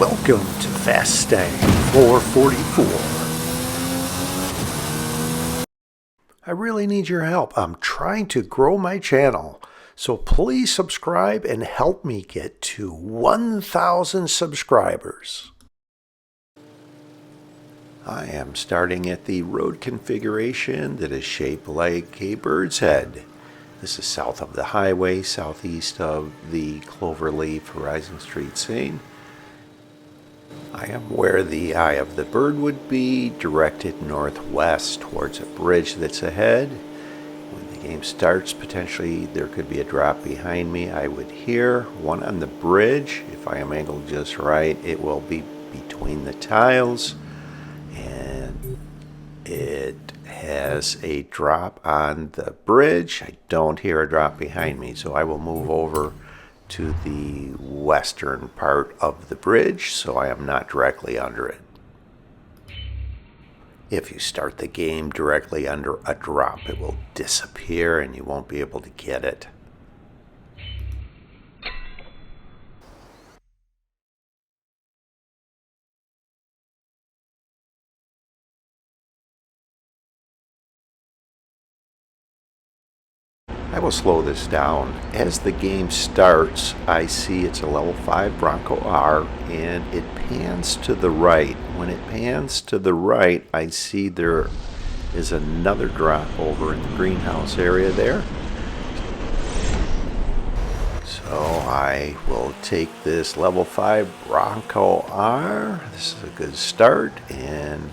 Welcome to Faststang 444. I really need your help. I'm trying to grow my channel, so please subscribe and help me get to 1,000 subscribers. I am starting at the road configuration that is shaped like a bird's head. This is south of the highway, southeast of the Cloverleaf Horizon Street scene. I am where the eye of the bird would be, directed northwest towards a bridge that's ahead. When the game starts, potentially there could be a drop behind me. I would hear one on the bridge. If I am angled just right, it will be between the tiles, and it has a drop on the bridge. I don't hear a drop behind me, so I will move over to the western part of the bridge so I am not directly under it. If you start the game directly under a drop, it will disappear and you won't be able to get it. I will slow this down. As the game starts, I see it's a level 5 Bronco R and it pans to the right. When it pans to the right, I see there is another drop over in the greenhouse area there. So I will take this level 5 Bronco R. This is a good start, and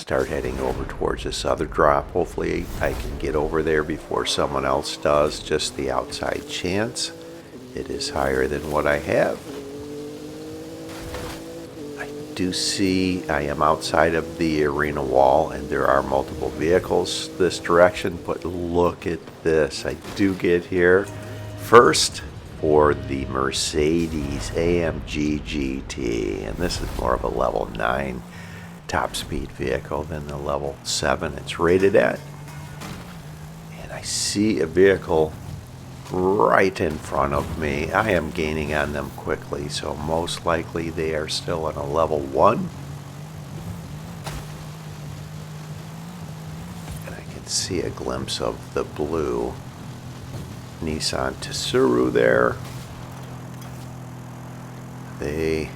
start heading over towards this other drop. Hopefully I can get over there before someone else does. Just the outside chance. It is higher than what I have. I do see I am outside of the arena wall and there are multiple vehicles this direction, but look at this. I do get here first for the Mercedes AMG GT, and this is more of a level 9 top speed vehicle than the level 7 it's rated at. And I see a vehicle right in front of me. I am gaining on them quickly, so most likely they are still on a level 1. And I can see a glimpse of the blue Nissan Tsuru there. They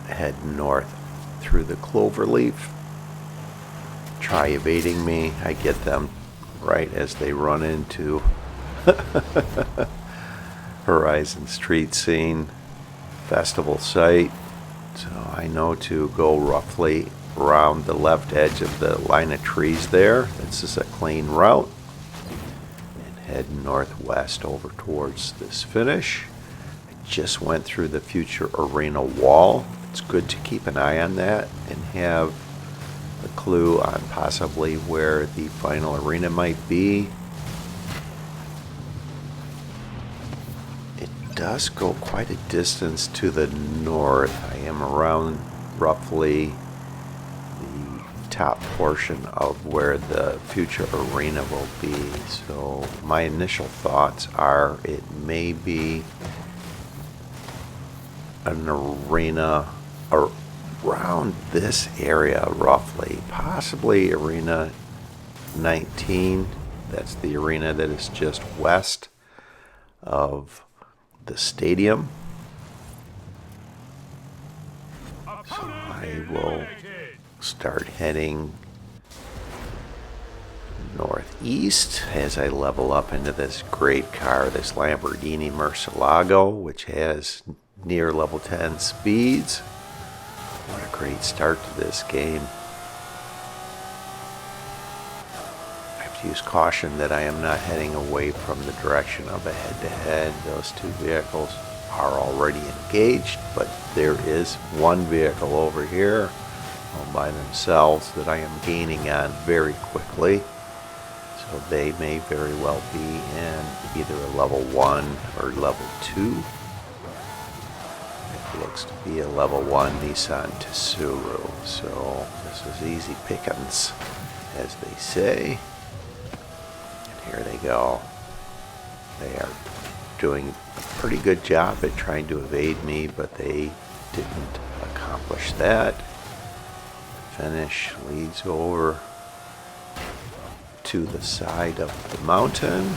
head north through the Cloverleaf. Try evading me. I get them right as they run into Horizon Street scene, festival site. So I know to go roughly around the left edge of the line of trees there. This is a clean route. And head northwest over towards this finish. I just went through the future arena wall. It's good to keep an eye on that and have a clue on possibly where the final arena might be. It does go quite a distance to the north. I am around roughly the top portion of where the future arena will be. So my initial thoughts are it may be an arena around this area roughly, possibly arena 19. That's the arena that is just west of the stadium. So I will start heading northeast as I level up into this great car, this Lamborghini Murcielago, which has near level 10 speeds. What a great start to this game. I have to use caution that I am not heading away from the direction of a head-to-head. Those two vehicles are already engaged, but there is one vehicle over here all by themselves that I am gaining on very quickly. So they may very well be in either a level 1 or level 2. Looks to be a level 1 Nissan Tsuru, so this is easy pickings, as they say. And here they go. They are doing a pretty good job at trying to evade me, but they didn't accomplish that. Finish leads over to the side of the mountain.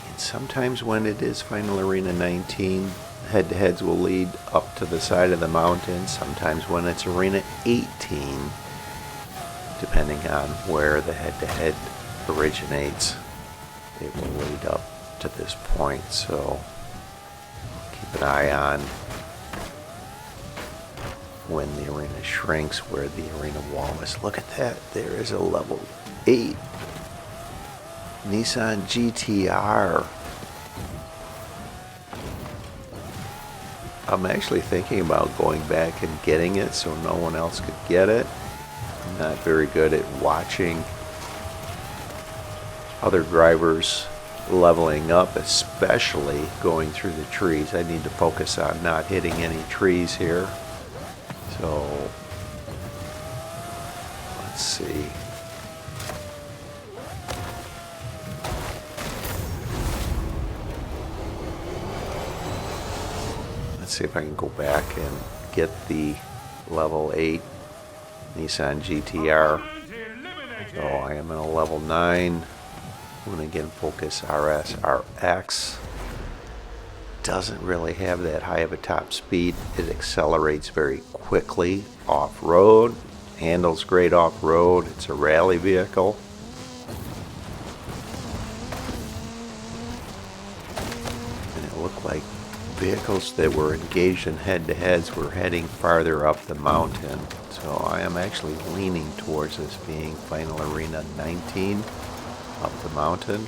And sometimes when it is Final Arena 19, head-to-heads will lead up to the side of the mountain. Sometimes when it's Arena 18, depending on where the head-to-head originates, it will lead up to this point. So keep an eye on when the arena shrinks, where the arena wall is. Look at that. There is a level 8 Nissan GTR. I'm actually thinking about going back and getting it so no one else could get it. I'm not very good at watching other drivers leveling up, especially going through the trees. I need to focus on not hitting any trees here. So let's see. Let's see if I can go back and get the level 8 Nissan GTR. So I am in a level 9. I'm going to again focus RS-RX. Doesn't really have that high of a top speed. It accelerates very quickly off-road. Handles great off-road. It's a rally vehicle. And it looked like vehicles that were engaged in head-to-heads were heading farther up the mountain. So I am actually leaning towards this being Final Arena 19 up the mountain.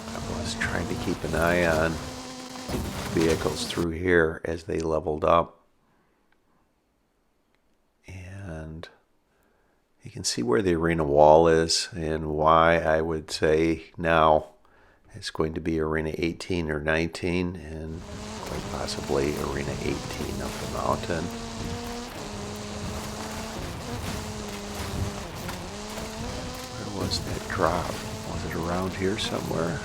I was trying to keep an eye on vehicles through here as they leveled up. And you can see where the arena wall is and why I would say now it's going to be Arena 18 or 19 and quite possibly Arena 18 up the mountain. Where was that drop? Was it around here somewhere?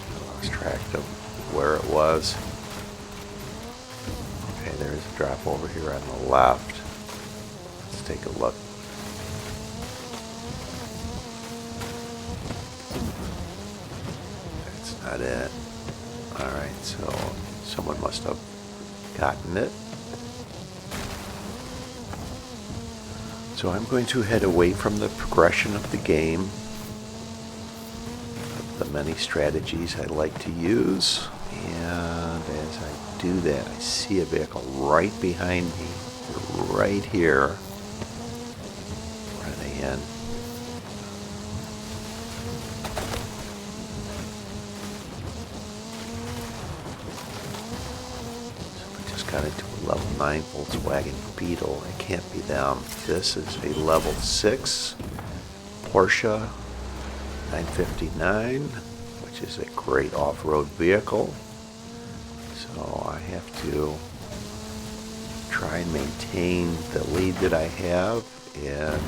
I lost track of where it was. Okay, there's a drop over here on the left. Let's take a look. That's not it. Alright, so someone must have gotten it. So I'm going to head away from the progression of the game, the many strategies I like to use, and as I do that, I see a vehicle right behind me, right here, running in. Got into a level 9 Volkswagen Beetle. It can't be them. This is a level 6 Porsche 959, which is a great off-road vehicle. So I have to try and maintain the lead that I have and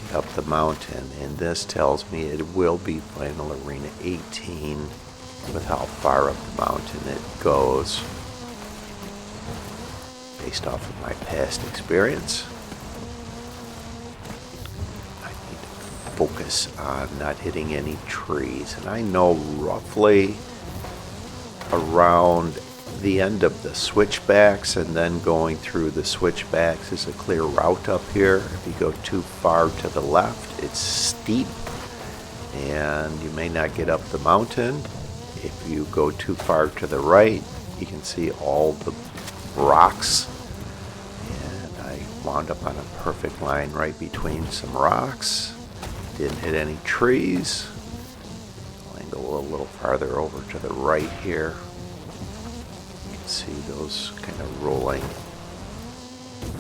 get up the mountain. And this tells me it will be Final Arena 18 with how far up the mountain it goes, based off of my past experience. I need to focus on not hitting any trees, and I know roughly around the end of the switchbacks and then going through the switchbacks is a clear route up here. If you go too far to the left, it's steep and you may not get up the mountain. If you go too far to the right, you can see all the rocks, and I wound up on a perfect line right between some rocks. Didn't hit any trees. I'll go a little farther over to the right here. You can see those kind of rolling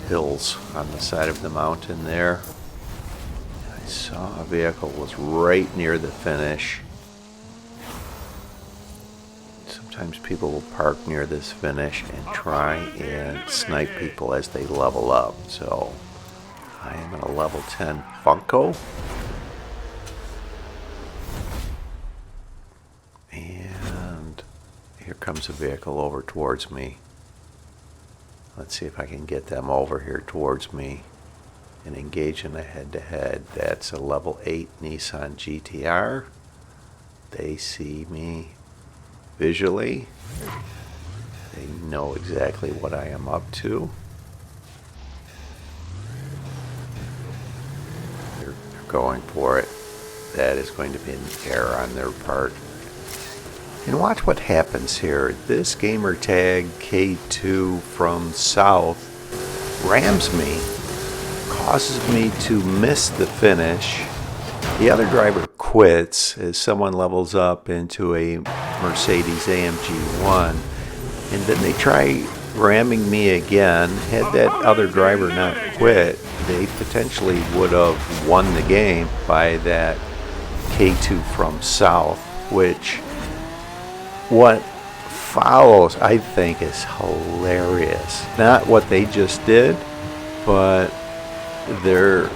hills on the side of the mountain there. I saw a vehicle was right near the finish. Sometimes people will park near this finish and try and snipe people as they level up. So I am in a level 10 Funko. And here comes a vehicle over towards me. Let's see if I can get them over here towards me and engage in a head-to-head. That's a level 8 Nissan GTR. They see me visually. They know exactly what I am up to. They're going for it. That is going to be an error on their part. And watch what happens here. This gamer tag K2 from South rams me, causes me to miss the finish. The other driver quits as someone levels up into a Mercedes AMG 1, and then they try ramming me again. Had that other driver not quit, they potentially would have won the game by that K2 from South, which what follows I think is hilarious. Not what they just did, but there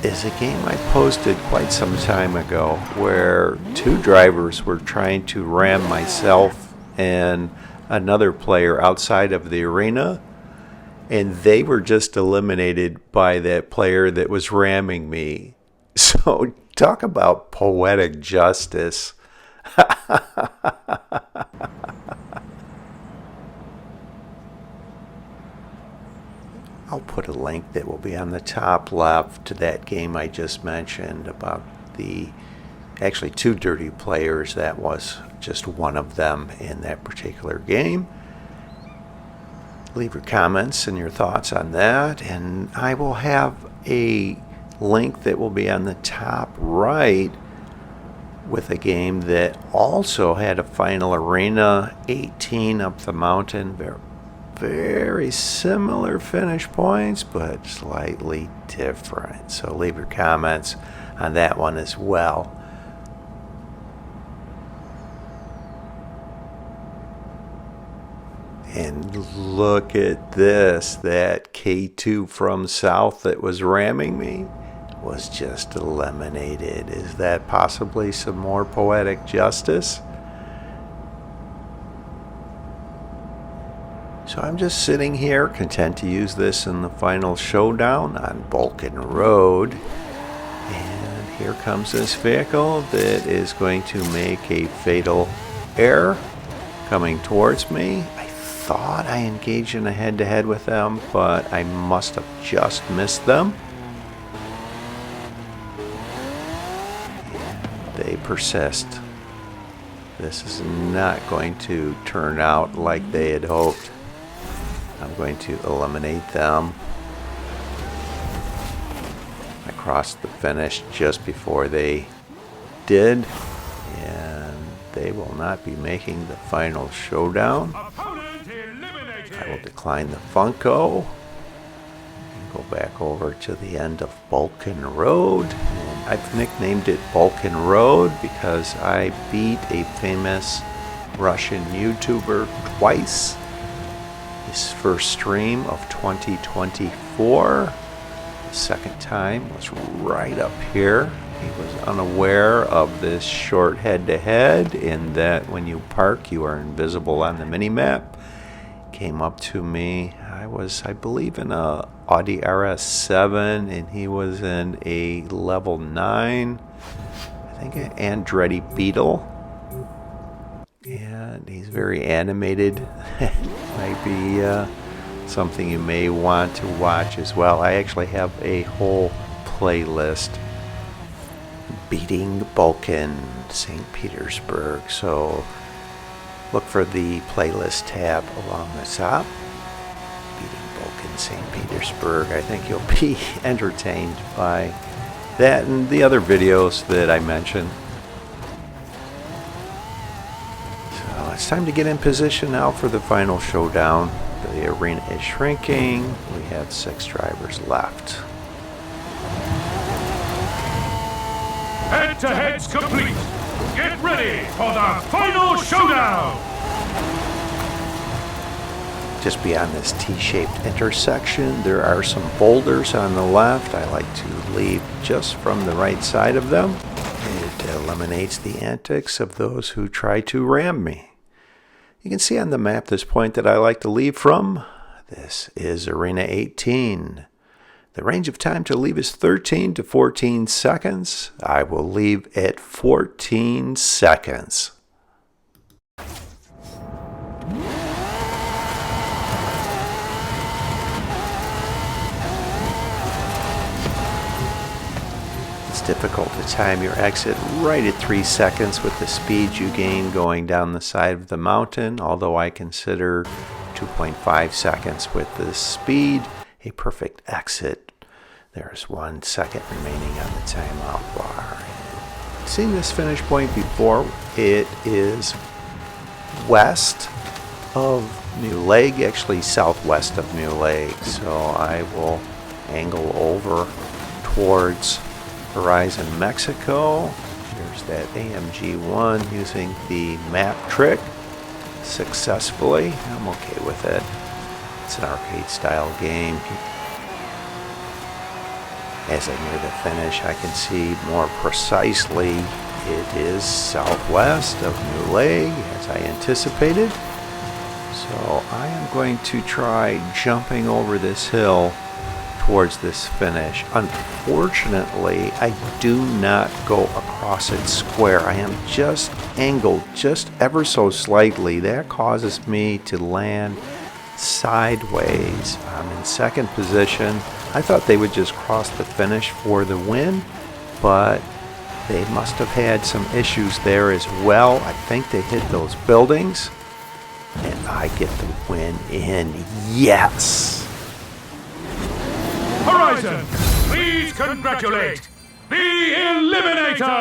is a game I posted quite some time ago where two drivers were trying to ram myself and another player outside of the arena, and they were just eliminated by that player that was ramming me. So talk about poetic justice. I'll put a link that will be on the top left to that game I just mentioned about the actually two dirty players. That was just one of them in that particular game. Leave your comments and your thoughts on that, and I will have a link that will be on the top right with a game that also had a final arena 18 up the mountain. Very similar finish points, but slightly different. So leave your comments on that one as well. And look at this. That K2 from South that was ramming me was just eliminated. Is that possibly some more poetic justice? So I'm just sitting here, content to use this in the final showdown on Bulkin Road. And here comes this vehicle that is going to make a fatal error coming towards me. I thought I engaged in a head-to-head with them, but I must have just missed them. And they persist. This is not going to turn out like they had hoped. I'm going to eliminate them. I crossed the finish just before they did, and they will not be making the final showdown. I will decline the Funko and go back over to the end of Bulkin Road. And I've nicknamed it Bulkin Road because I beat a famous Russian YouTuber twice. His first stream of 2024. The second time was right up here. He was unaware of this short head-to-head, in that when you park, you are invisible on the mini-map. Came up to me. I was, I believe, in a Audi RS7, and he was in a level 9. I think an Andretti Beetle. And he's very animated. Might be something you may want to watch as well. I actually have a whole playlist beating Bulkin St. Petersburg, so look for the playlist tab along the top. Beating Bulkin St. Petersburg. I think you'll be entertained by that and the other videos that I mentioned. So it's time to get in position now for the final showdown. The arena is shrinking. We have 6 drivers left. Head-to-head's complete. Get ready for the final showdown. Just beyond this T-shaped intersection, there are some boulders on the left. I like to leave just from the right side of them. It eliminates the antics of those who try to ram me. You can see on the map this point that I like to leave from. This is Arena 18. The range of time to leave is 13 to 14 seconds. I will leave at 14 seconds. It's difficult to time your exit right at 3 seconds with the speed you gain going down the side of the mountain, although I consider 2.5 seconds with this speed a perfect exit. There's 1 second remaining on the timeout bar. Seen this finish point before. It is west of New Lake, actually southwest of New Lake. So I will angle over towards Horizon, Mexico. Here's that AMG-1 using the map trick successfully. I'm okay with it. It's an arcade style game. As I near the finish, I can see more precisely it is southwest of New Lake, as I anticipated. So I am going to try jumping over this hill towards this finish. Unfortunately, I do not go across it square. I am just angled just ever so slightly. That causes me to land sideways. I'm in second position. I thought they would just cross the finish for the win, but they must have had some issues there as well. I think they hit those buildings, and I get the win in. Yes! Horizon, please congratulate the Eliminator!